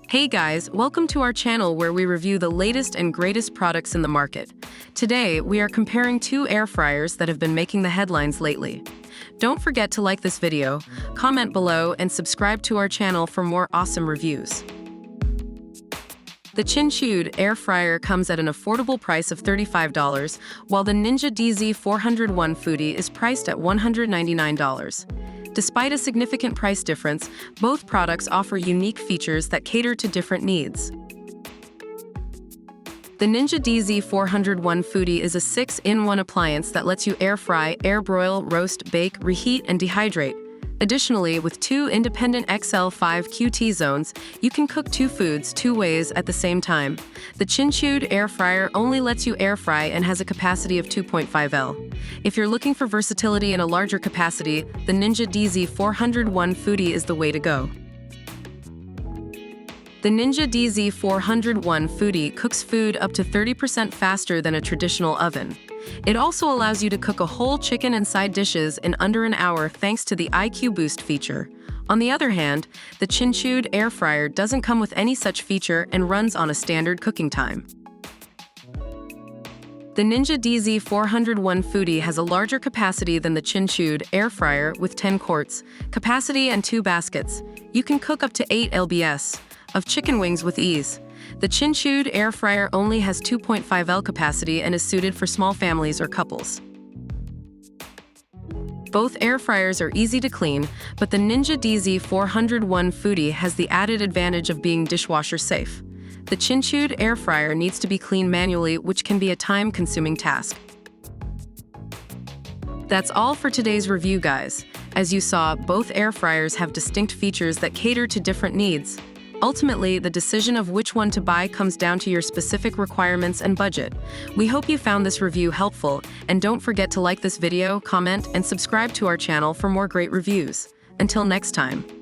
Hey guys, welcome to our channel where we review the latest and greatest products in the market. Today, we are comparing two air fryers that have been making the headlines lately. Don't forget to like this video, comment below, and subscribe to our channel for more awesome reviews. The QINQIWD-Air fryer comes at an affordable price of $35, while the Ninja DZ401 Foodi is priced at $199. Despite a significant price difference, both products offer unique features that cater to different needs. The Ninja DZ401 Foodi is a 6-in-1 appliance that lets you air fry, air broil, roast, bake, reheat, and dehydrate. Additionally, with two independent XL5 QT zones, you can cook two foods two ways at the same time. The QINQIWD-Air fryer only lets you air fry and has a capacity of 2.5 L. If you're looking for versatility in a larger capacity, the Ninja DZ401 Foodi is the way to go. The Ninja DZ401 Foodi cooks food up to 30% faster than a traditional oven. It also allows you to cook a whole chicken and side dishes in under an hour thanks to the IQ Boost feature. On the other hand, the QINQIWD-Air fryer doesn't come with any such feature and runs on a standard cooking time. The Ninja DZ401 Foodi has a larger capacity than the QINQIWD-Air fryer with 10 quarts capacity and 2 baskets. You can cook up to 8 lbs of chicken wings with ease. The QINQIWD-Air fryer only has 2.5 L capacity and is suited for small families or couples. Both air fryers are easy to clean, but the Ninja DZ401 Foodi has the added advantage of being dishwasher safe. The QINQIWD-Air fryer needs to be cleaned manually, which can be a time-consuming task. That's all for today's review, guys. As you saw, both air fryers have distinct features that cater to different needs. Ultimately, the decision of which one to buy comes down to your specific requirements and budget. We hope you found this review helpful, and don't forget to like this video, comment, and subscribe to our channel for more great reviews. Until next time.